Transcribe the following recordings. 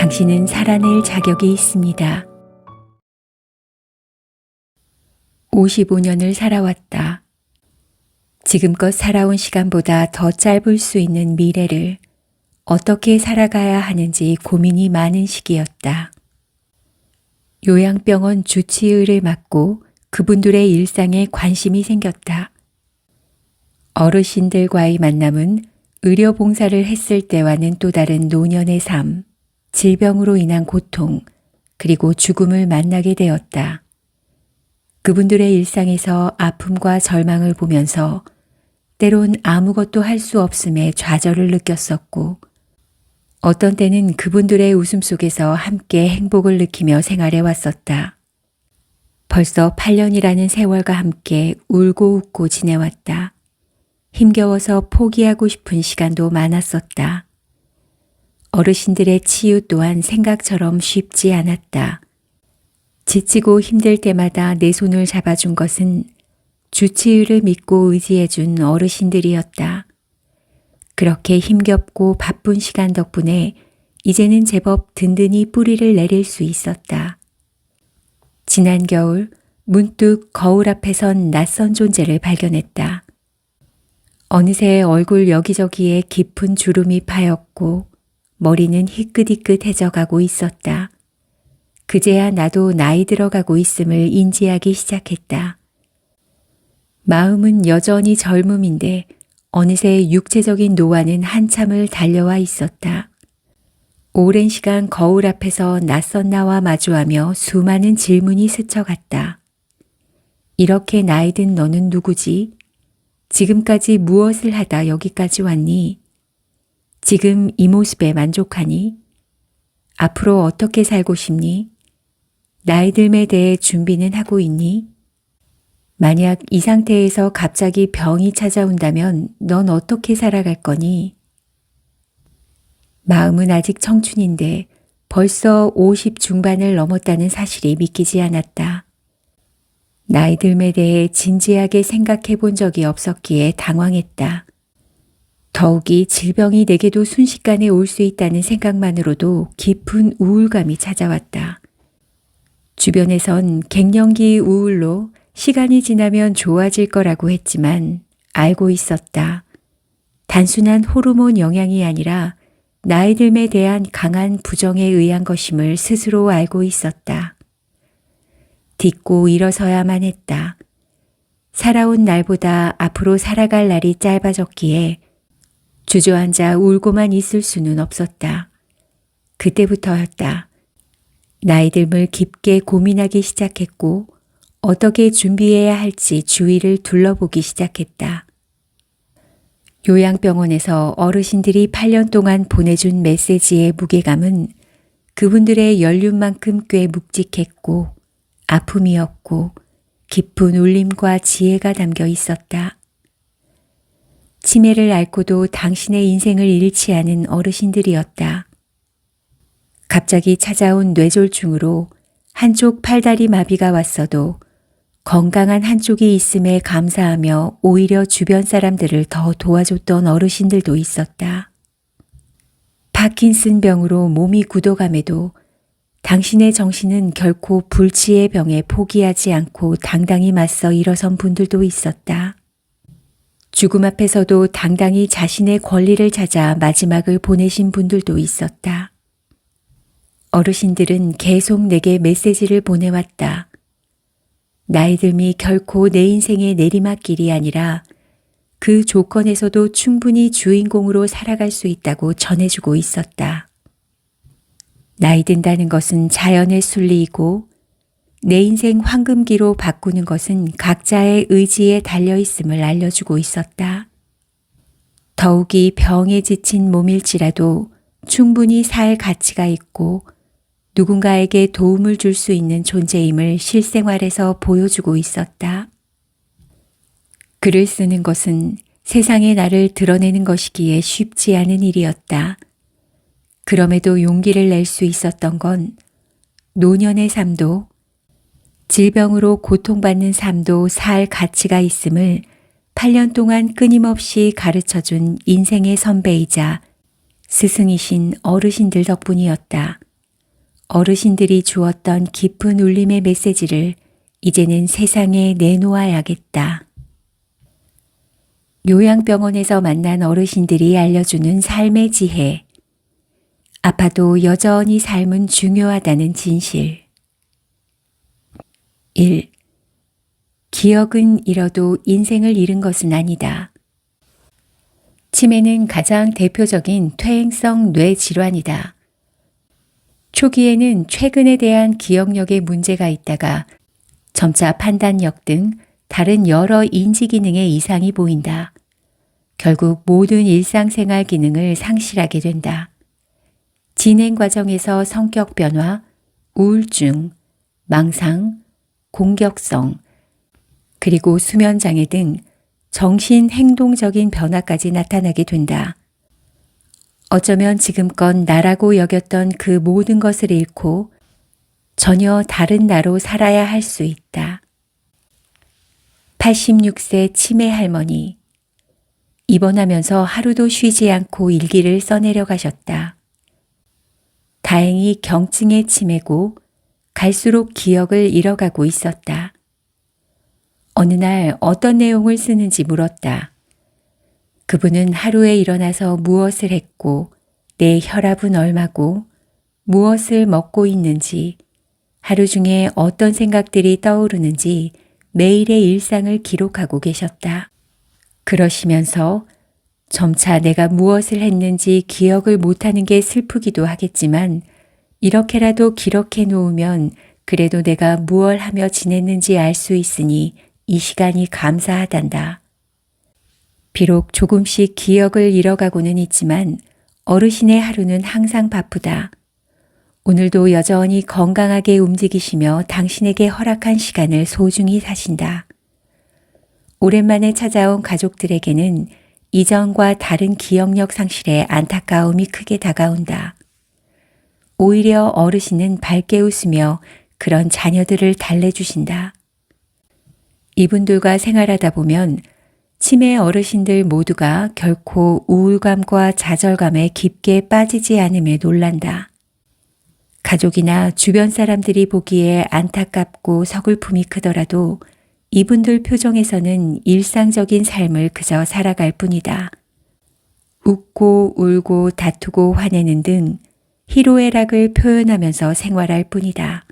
당신은 살아낼 자격이 있습니다. 55년을 살아왔다. 지금껏 살아온 시간보다 더 짧을 수 있는 미래를 어떻게 살아가야 하는지 고민이 많은 시기였다. 요양병원 주치의를 맡고 그분들의 일상에 관심이 생겼다. 어르신들과의 만남은 의료봉사를 했을 때와는 또 다른 노년의 삶, 질병으로 인한 고통, 그리고 죽음을 만나게 되었다. 그분들의 일상에서 아픔과 절망을 보면서 때론 아무것도 할 수 없음에 좌절을 느꼈었고, 어떤 때는 그분들의 웃음 속에서 함께 행복을 느끼며 생활해 왔었다. 벌써 8년이라는 세월과 함께 울고 웃고 지내왔다. 힘겨워서 포기하고 싶은 시간도 많았었다. 어르신들의 치유 또한 생각처럼 쉽지 않았다. 지치고 힘들 때마다 내 손을 잡아준 것은 주치의를 믿고 의지해준 어르신들이었다. 그렇게 힘겹고 바쁜 시간 덕분에 이제는 제법 든든히 뿌리를 내릴 수 있었다. 지난 겨울 문득 거울 앞에 선 낯선 존재를 발견했다. 어느새 얼굴 여기저기에 깊은 주름이 파였고 머리는 희끗희끗해져 가고 있었다. 그제야 나도 나이 들어가고 있음을 인지하기 시작했다. 마음은 여전히 젊음인데 어느새 육체적인 노화는 한참을 달려와 있었다. 오랜 시간 거울 앞에서 낯선 나와 마주하며 수많은 질문이 스쳐갔다. 이렇게 나이 든 너는 누구지? 지금까지 무엇을 하다 여기까지 왔니? 지금 이 모습에 만족하니? 앞으로 어떻게 살고 싶니? 나이 듦에 대해 준비는 하고 있니? 만약 이 상태에서 갑자기 병이 찾아온다면 넌 어떻게 살아갈 거니? 마음은 아직 청춘인데 벌써 50 중반을 넘었다는 사실이 믿기지 않았다. 나이 듦에 대해 진지하게 생각해 본 적이 없었기에 당황했다. 더욱이 질병이 내게도 순식간에 올 수 있다는 생각만으로도 깊은 우울감이 찾아왔다. 주변에선 갱년기 우울로 시간이 지나면 좋아질 거라고 했지만 알고 있었다. 단순한 호르몬 영향이 아니라 나이 듦에 대한 강한 부정에 의한 것임을 스스로 알고 있었다. 딛고 일어서야만 했다. 살아온 날보다 앞으로 살아갈 날이 짧아졌기에 주저앉아 울고만 있을 수는 없었다. 그때부터였다. 나이 듦을 깊게 고민하기 시작했고 어떻게 준비해야 할지 주위를 둘러보기 시작했다. 요양병원에서 어르신들이 8년 동안 보내준 메시지의 무게감은 그분들의 연륜만큼 꽤 묵직했고 아픔이었고 깊은 울림과 지혜가 담겨 있었다. 치매를 앓고도 당신의 인생을 잃지 않은 어르신들이었다. 갑자기 찾아온 뇌졸중으로 한쪽 팔다리 마비가 왔어도 건강한 한쪽이 있음에 감사하며 오히려 주변 사람들을 더 도와줬던 어르신들도 있었다. 파킨슨 병으로 몸이 굳어감에도 당신의 정신은 결코 불치의 병에 포기하지 않고 당당히 맞서 일어선 분들도 있었다. 죽음 앞에서도 당당히 자신의 권리를 찾아 마지막을 보내신 분들도 있었다. 어르신들은 계속 내게 메시지를 보내왔다. 나이 듦이 결코 내 인생의 내리막길이 아니라 그 조건에서도 충분히 주인공으로 살아갈 수 있다고 전해주고 있었다. 나이 든다는 것은 자연의 순리이고 내 인생 황금기로 바꾸는 것은 각자의 의지에 달려있음을 알려주고 있었다. 더욱이 병에 지친 몸일지라도 충분히 살 가치가 있고 누군가에게 도움을 줄 수 있는 존재임을 실생활에서 보여주고 있었다. 글을 쓰는 것은 세상의 나를 드러내는 것이기에 쉽지 않은 일이었다. 그럼에도 용기를 낼 수 있었던 건 노년의 삶도 질병으로 고통받는 삶도 살 가치가 있음을 8년 동안 끊임없이 가르쳐준 인생의 선배이자 스승이신 어르신들 덕분이었다. 어르신들이 주었던 깊은 울림의 메시지를 이제는 세상에 내놓아야겠다. 요양병원에서 만난 어르신들이 알려주는 삶의 지혜. 아파도 여전히 삶은 중요하다는 진실. 1. 기억은 잃어도 인생을 잃은 것은 아니다. 치매는 가장 대표적인 퇴행성 뇌 질환이다. 초기에는 최근에 대한 기억력에 문제가 있다가 점차 판단력 등 다른 여러 인지 기능에 이상이 보인다. 결국 모든 일상생활 기능을 상실하게 된다. 진행 과정에서 성격 변화, 우울증, 망상, 공격성, 그리고 수면장애 등 정신 행동적인 변화까지 나타나게 된다. 어쩌면 지금껏 나라고 여겼던 그 모든 것을 잃고 전혀 다른 나로 살아야 할 수 있다. 86세 치매 할머니. 입원하면서 하루도 쉬지 않고 일기를 써내려 가셨다. 다행히 경증의 치매고 갈수록 기억을 잃어가고 있었다. 어느 날 어떤 내용을 쓰는지 물었다. 그분은 하루에 일어나서 무엇을 했고 내 혈압은 얼마고 무엇을 먹고 있는지 하루 중에 어떤 생각들이 떠오르는지 매일의 일상을 기록하고 계셨다. 그러시면서 점차 내가 무엇을 했는지 기억을 못하는 게 슬프기도 하겠지만 이렇게라도 기록해 놓으면 그래도 내가 무얼 하며 지냈는지 알 수 있으니 이 시간이 감사하단다. 비록 조금씩 기억을 잃어가고는 있지만 어르신의 하루는 항상 바쁘다. 오늘도 여전히 건강하게 움직이시며 당신에게 허락한 시간을 소중히 사신다. 오랜만에 찾아온 가족들에게는 이전과 다른 기억력 상실에 안타까움이 크게 다가온다. 오히려 어르신은 밝게 웃으며 그런 자녀들을 달래주신다. 이분들과 생활하다 보면 치매 어르신들 모두가 결코 우울감과 좌절감에 깊게 빠지지 않음에 놀란다. 가족이나 주변 사람들이 보기에 안타깝고 서글픔이 크더라도 이분들 표정에서는 일상적인 삶을 그저 살아갈 뿐이다. 웃고 울고 다투고 화내는 등 희로애락을 표현하면서 생활할 뿐이다.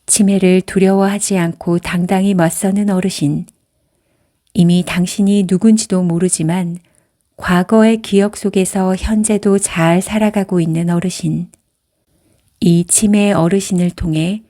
치매를 두려워하지 않고 당당히 맞서는 어르신. 이미 당신이 누군지도 모르지만 과거의 기억 속에서 현재도 잘 살아가고 있는 어르신. 이 치매 어르신을 통해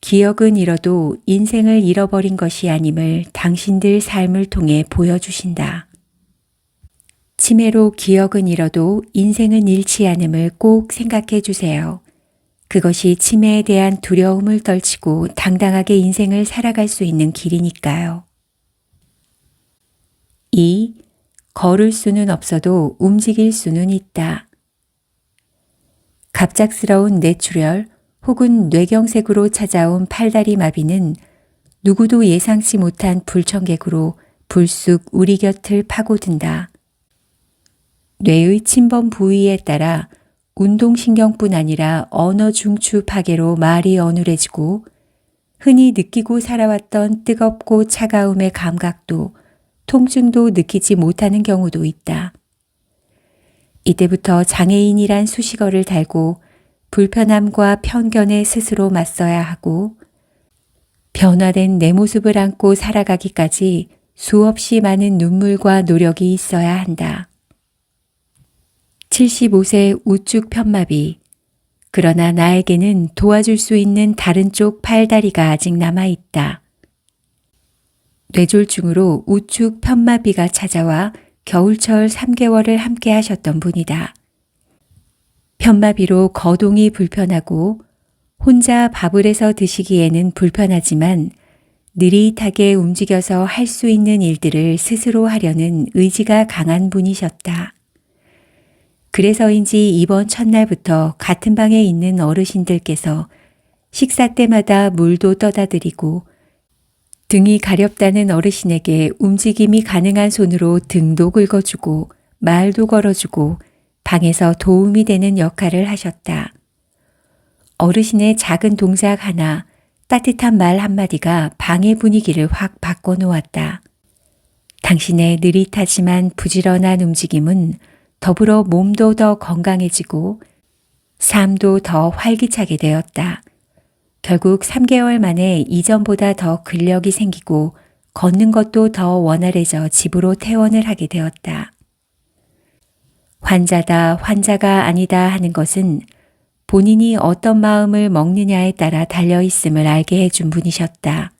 기억은 잃어도 인생을 잃어버린 것이 아님을 당신들 삶을 통해 보여주신다. 치매로 기억은 잃어도 인생은 잃지 않음을 꼭 생각해 주세요. 그것이 치매에 대한 두려움을 떨치고 당당하게 인생을 살아갈 수 있는 길이니까요. 2. 걸을 수는 없어도 움직일 수는 있다. 갑작스러운 뇌출혈 혹은 뇌경색으로 찾아온 팔다리 마비는 누구도 예상치 못한 불청객으로 불쑥 우리 곁을 파고든다. 뇌의 침범 부위에 따라 운동신경뿐 아니라 언어 중추 파괴로 말이 어눌해지고 흔히 느끼고 살아왔던 뜨겁고 차가움의 감각도 통증도 느끼지 못하는 경우도 있다. 이때부터 장애인이란 수식어를 달고 불편함과 편견에 스스로 맞서야 하고 변화된 내 모습을 안고 살아가기까지 수없이 많은 눈물과 노력이 있어야 한다. 75세 우측 편마비. 그러나 나에게는 도와줄 수 있는 다른 쪽 팔다리가 아직 남아있다. 뇌졸중으로 우측 편마비가 찾아와 겨울철 3개월을 함께 하셨던 분이다. 편마비로 거동이 불편하고 혼자 밥을 해서 드시기에는 불편하지만 느릿하게 움직여서 할 수 있는 일들을 스스로 하려는 의지가 강한 분이셨다. 그래서인지 이번 첫날부터 같은 방에 있는 어르신들께서 식사 때마다 물도 떠다 드리고 등이 가렵다는 어르신에게 움직임이 가능한 손으로 등도 긁어주고 말도 걸어주고 방에서 도움이 되는 역할을 하셨다. 어르신의 작은 동작 하나, 따뜻한 말 한마디가 방의 분위기를 확 바꿔놓았다. 당신의 느릿하지만 부지런한 움직임은 더불어 몸도 더 건강해지고 삶도 더 활기차게 되었다. 결국 3개월 만에 이전보다 더 근력이 생기고 걷는 것도 더 원활해져 집으로 퇴원을 하게 되었다. 환자다, 환자가 아니다 하는 것은 본인이 어떤 마음을 먹느냐에 따라 달려있음을 알게 해준 분이셨다.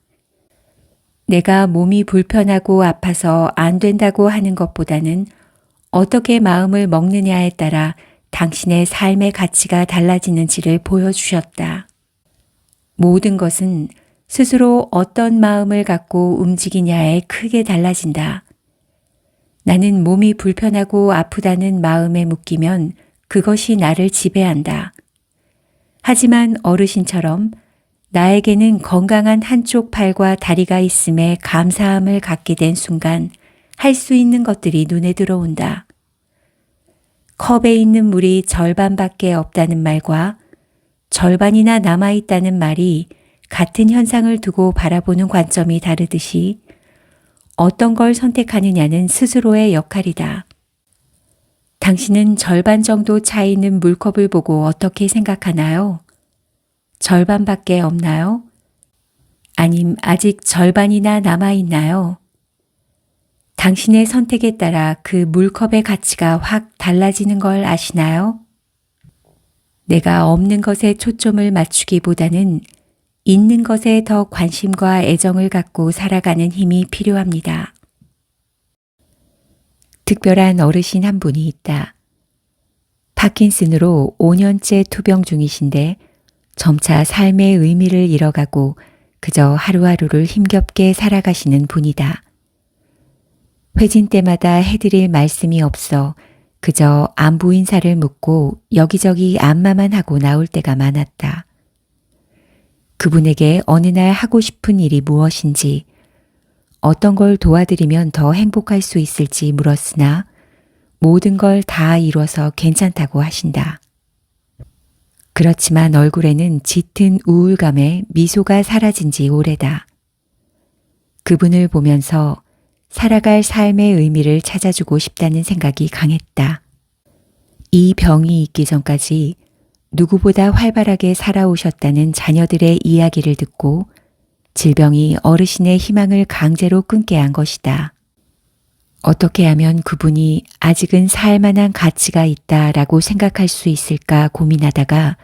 내가 몸이 불편하고 아파서 안 된다고 하는 것보다는 어떻게 마음을 먹느냐에 따라 당신의 삶의 가치가 달라지는지를 보여주셨다. 모든 것은 스스로 어떤 마음을 갖고 움직이냐에 크게 달라진다. 나는 몸이 불편하고 아프다는 마음에 묶이면 그것이 나를 지배한다. 하지만 어르신처럼 나에게는 건강한 한쪽 팔과 다리가 있음에 감사함을 갖게 된 순간 할 수 있는 것들이 눈에 들어온다. 컵에 있는 물이 절반밖에 없다는 말과 절반이나 남아있다는 말이 같은 현상을 두고 바라보는 관점이 다르듯이 어떤 걸 선택하느냐는 스스로의 역할이다. 당신은 절반 정도 차 있는 물컵을 보고 어떻게 생각하나요? 절반밖에 없나요? 아님 아직 절반이나 남아있나요? 당신의 선택에 따라 그 물컵의 가치가 확 달라지는 걸 아시나요? 내가 없는 것에 초점을 맞추기보다는 있는 것에 더 관심과 애정을 갖고 살아가는 힘이 필요합니다. 특별한 어르신 한 분이 있다. 파킨슨으로 5년째 투병 중이신데 점차 삶의 의미를 잃어가고 그저 하루하루를 힘겹게 살아가시는 분이다. 회진 때마다 해드릴 말씀이 없어 그저 안부 인사를 묻고 여기저기 안마만 하고 나올 때가 많았다. 그분에게 어느 날 하고 싶은 일이 무엇인지, 어떤 걸 도와드리면 더 행복할 수 있을지 물었으나 모든 걸 다 이뤄서 괜찮다고 하신다. 그렇지만 얼굴에는 짙은 우울감에 미소가 사라진 지 오래다. 그분을 보면서 살아갈 삶의 의미를 찾아주고 싶다는 생각이 강했다. 이 병이 있기 전까지 누구보다 활발하게 살아오셨다는 자녀들의 이야기를 듣고 질병이 어르신의 희망을 강제로 끊게 한 것이다. 어떻게 하면 그분이 아직은 살만한 가치가 있다라고 생각할 수 있을까 고민하다가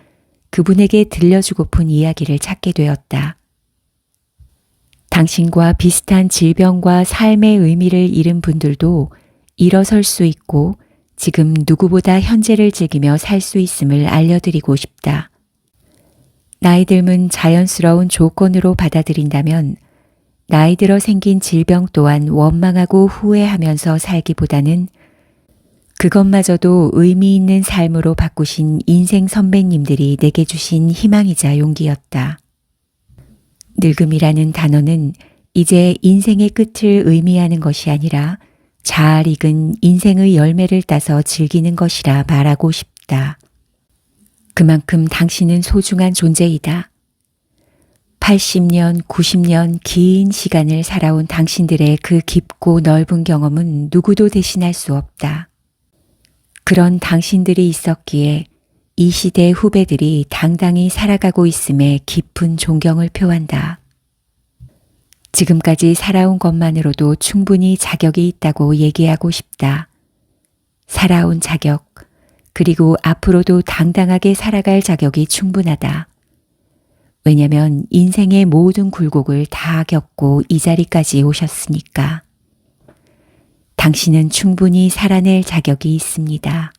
그분에게 들려주고픈 이야기를 찾게 되었다. 당신과 비슷한 질병과 삶의 의미를 잃은 분들도 일어설 수 있고 지금 누구보다 현재를 즐기며 살 수 있음을 알려드리고 싶다. 나이 들면 자연스러운 조건으로 받아들인다면 나이 들어 생긴 질병 또한 원망하고 후회하면서 살기보다는 그것마저도 의미 있는 삶으로 바꾸신 인생 선배님들이 내게 주신 희망이자 용기였다. 늙음이라는 단어는 이제 인생의 끝을 의미하는 것이 아니라 잘 익은 인생의 열매를 따서 즐기는 것이라 말하고 싶다. 그만큼 당신은 소중한 존재이다. 80년, 90년 긴 시간을 살아온 당신들의 그 깊고 넓은 경험은 누구도 대신할 수 없다. 그런 당신들이 있었기에 이 시대 후배들이 당당히 살아가고 있음에 깊은 존경을 표한다. 지금까지 살아온 것만으로도 충분히 자격이 있다고 얘기하고 싶다. 살아온 자격, 그리고 앞으로도 당당하게 살아갈 자격이 충분하다. 왜냐면 인생의 모든 굴곡을 다 겪고 이 자리까지 오셨으니까. 당신은 충분히 살아낼 자격이 있습니다.